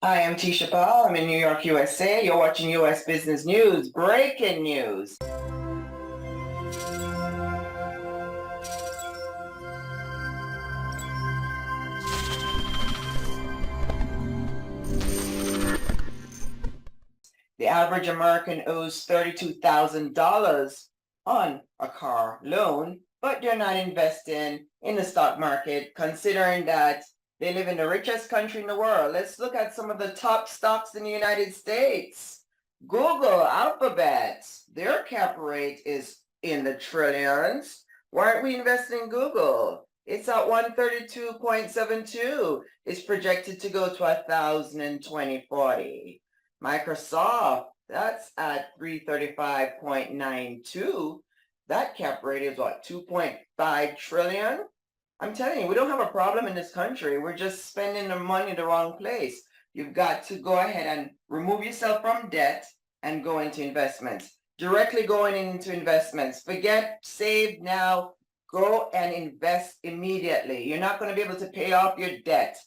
Hi, I'm Tisha Paul. I'm in New York, USA. You're watching U.S. Business News, breaking news. The average American owes $32,000 on a car loan, but they're not investing in the stock market, considering that they live in the richest country in the world. Let's look at some of the top stocks in the United States. Google, Alphabet, their cap rate is in the trillions. Why aren't we investing in Google? It's at 132.72. It's projected to go to 1,000 in 2040. Microsoft, that's at 335.92. That cap rate is what, 2.5 trillion? I'm telling you, we don't have a problem in this country. We're just spending the money the wrong place. You've got to go ahead and remove yourself from debt and go into investments. Directly going into investments. Forget save now. Go and invest immediately. You're not going to be able to pay off your debt.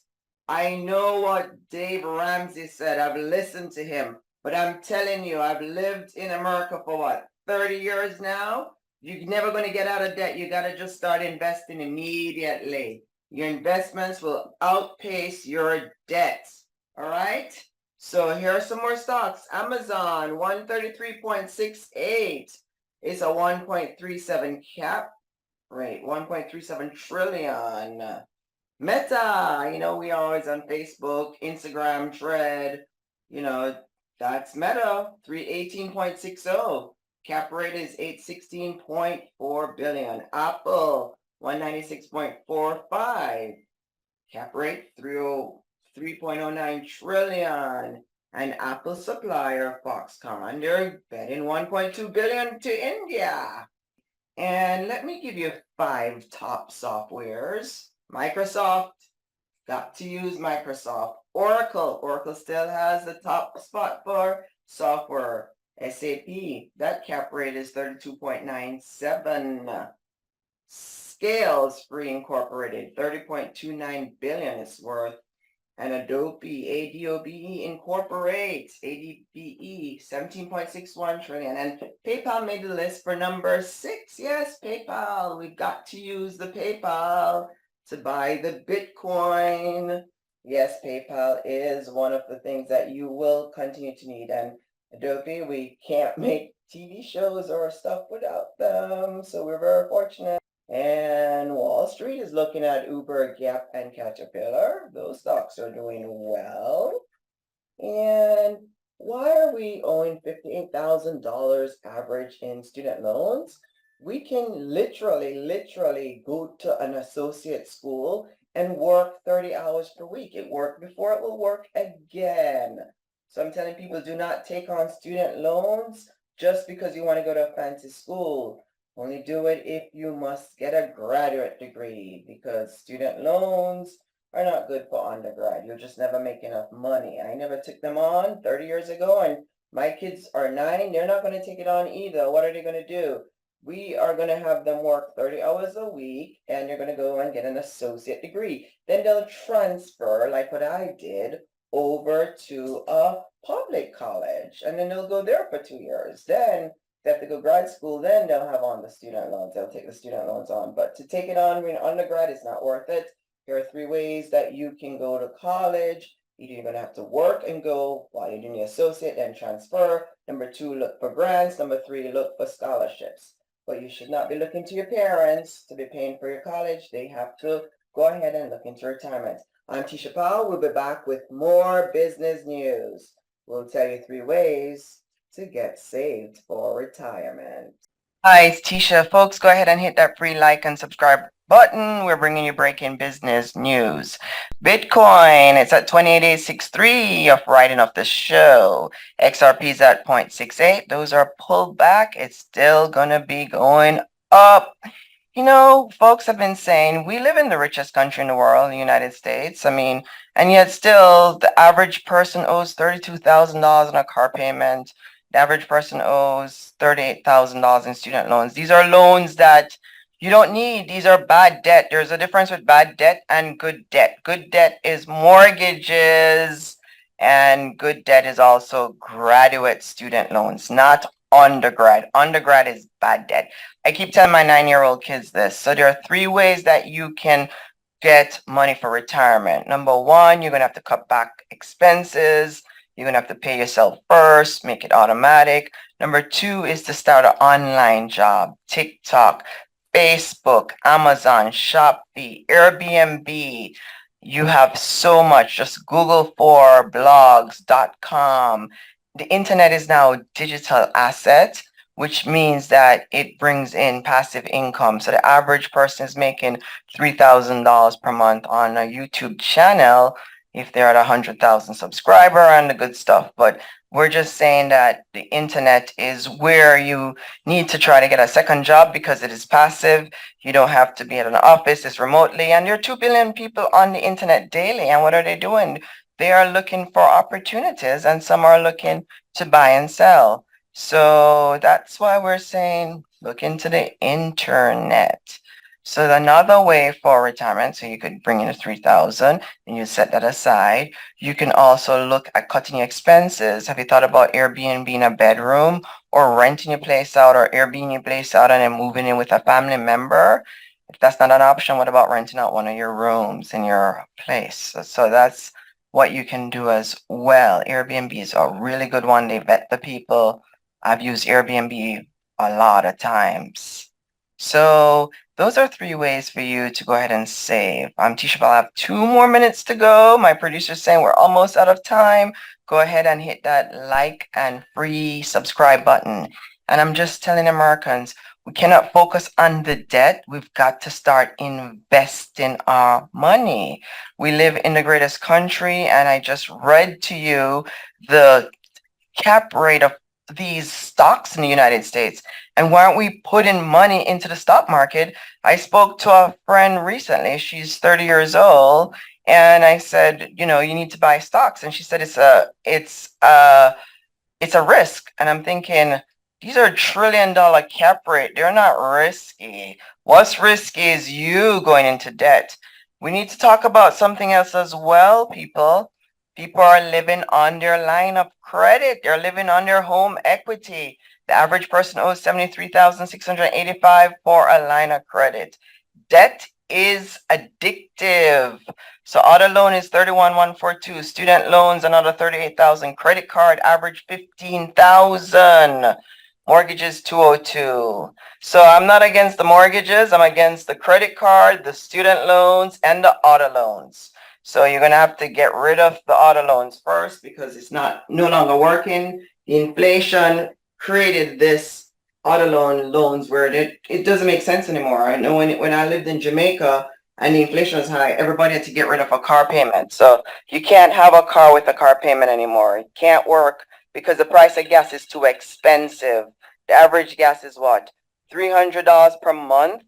I know what Dave Ramsey said. I've listened to him. But I'm telling you, I've lived in America for what, 30 years now? You're never going to get out of debt. You got to just start investing immediately. Your investments will outpace your debts. All right? So here are some more stocks. Amazon, 133.68. It's a 1.37 cap rate, 1.37 trillion. Meta, we are always on Facebook, Instagram, Thread, that's Meta, 318.60. Cap rate is 816.4 billion. Apple, 196.45. Cap rate, 3.09 trillion. And Apple supplier Foxconn, they're betting 1.2 billion to India. And let me give you 5 top softwares. Microsoft, got to use Microsoft. Oracle still has the top spot for software. SAP, that cap rate is 32.97. Scales Free Incorporated, 30.29 billion is worth. And Adobe, ADOBE Incorporates, ADBE, 17.61 trillion. And PayPal made the list for number 6. Yes, PayPal. We've got to use the PayPal to buy the Bitcoin. Yes, PayPal is one of the things that you will continue to need. And Adobe, we can't make TV shows or stuff without them. So we're very fortunate. And Wall Street is looking at Uber, Gap, and Caterpillar. Those stocks are doing well. And why are we owing $58,000 average in student loans? We can literally go to an associate school and work 30 hours per week. It worked before, it will work again. So I'm telling people, do not take on student loans just because you want to go to a fancy school. Only do it if you must get a graduate degree, because student loans are not good for undergrad. You'll just never make enough money. I never took them on 30 years ago, and my kids are 9. They're not going to take it on either. What are they going to do? We are going to have them work 30 hours a week, and they're going to go and get an associate degree. Then they'll transfer, like what I did, over to a public college, and then they'll go there for 2 years. Then they have to go grad school, then they'll have on the student loans. They'll take the student loans on. But to take it on in undergrad is not worth it. Here are 3 ways that you can go to college. Either you're going to have to work and go while you're doing your associate, then transfer. Number 2, look for grants. Number 3, look for scholarships. But you should not be looking to your parents to be paying for your college. They have to go ahead and look into retirement. I'm Tisha Powell. We'll be back with more business news. We'll tell you 3 ways to get saved for retirement. Hi, it's Tisha. Folks, go ahead and hit that free like and subscribe button. We're bringing you breaking business news. Bitcoin, it's at 28,863 of writing off the show. XRP is at 0.68. Those are pulled back. It's still going to be going up. Folks have been saying we live in the richest country in the world, the United States. And yet still the average person owes $32,000 on a car payment. The average person owes $38,000 in student loans. These are loans that you don't need. These are bad debt. There's a difference with bad debt and good debt. Good debt is mortgages And good debt is also graduate student loans, not undergrad. Undergrad is bad debt. I keep telling my 9-year-old kids this. So there are 3 ways that you can get money for retirement. Number one, you're going to have to cut back expenses. You're going to have to pay yourself first, make it automatic. Number two is to start an online job. TikTok, Facebook, Amazon, Shopee, Airbnb. You have so much. Just Google for blogs.com. The internet is now a digital asset, which means that it brings in passive income. So the average person is making $3,000 per month on a YouTube channel if they're at 100,000 subscriber and the good stuff. But we're just saying that the internet is where you need to try to get a second job because it is passive. You don't have to be at an office, it's remotely. And there are 2 billion people on the internet daily. And what are they doing? They are looking for opportunities, and some are looking to buy and sell. So that's why we're saying look into the internet. So another way for retirement, so you could bring in a 3,000 and you set that aside. You can also look at cutting your expenses. Have you thought about Airbnb in a bedroom or renting your place out or Airbnb your place out and then moving in with a family member? If that's not an option, what about renting out one of your rooms in your place? So that's what you can do as well. Airbnb is a really good one. They vet the people. I've used Airbnb a lot of times. So those are 3 ways for you to go ahead and save. I'm Tisha Bell. I have 2 more minutes to go. My producer's saying we're almost out of time. Go ahead and hit that like and free subscribe button. And I'm just telling Americans, we cannot focus on the debt. We've got to start investing our money. We live in the greatest country, and I just read to you the cap rate of these stocks in the United States. And why aren't we putting money into the stock market? I spoke to a friend recently. She's 30 years old. And I said, you need to buy stocks. And she said it's a risk. And I'm thinking, these are $1 trillion cap rate. They're not risky. What's risky is you going into debt. We need to talk about something else as well, people. People are living on their line of credit. They're living on their home equity. The average person owes $73,685 for a line of credit. Debt is addictive. So auto loan is 31,142. Student loans another 38,000. Credit card average 15,000. Mortgages 202. So I'm not against the mortgages. I'm against the credit card, the student loans, and the auto loans. So you're gonna have to get rid of the auto loans first because it's no longer working. The inflation created this auto loans where it doesn't make sense anymore. I know when I lived in Jamaica and the inflation was high, everybody had to get rid of a car payment. So you can't have a car with a car payment anymore. It can't work because the price of gas is too expensive. The average gas is what? $300 per month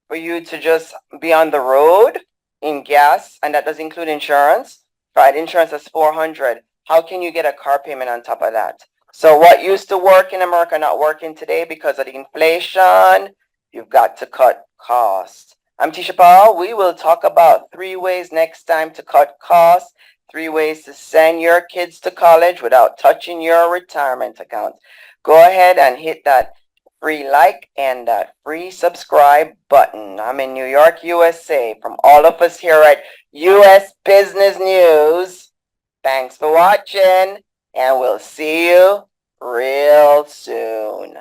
for you to just be on the road in gas, and that does include insurance. Right, insurance is $400. How can you get a car payment on top of that? So what used to work in America not working today because of the inflation? You've got to cut costs. I'm Tisha Paul. We will talk about 3 ways next time to cut costs, 3 ways to send your kids to college without touching your retirement account. Go ahead and hit that free like and that free subscribe button. I'm in New York, USA. From all of us here at US Business News, thanks for watching, and we'll see you real soon.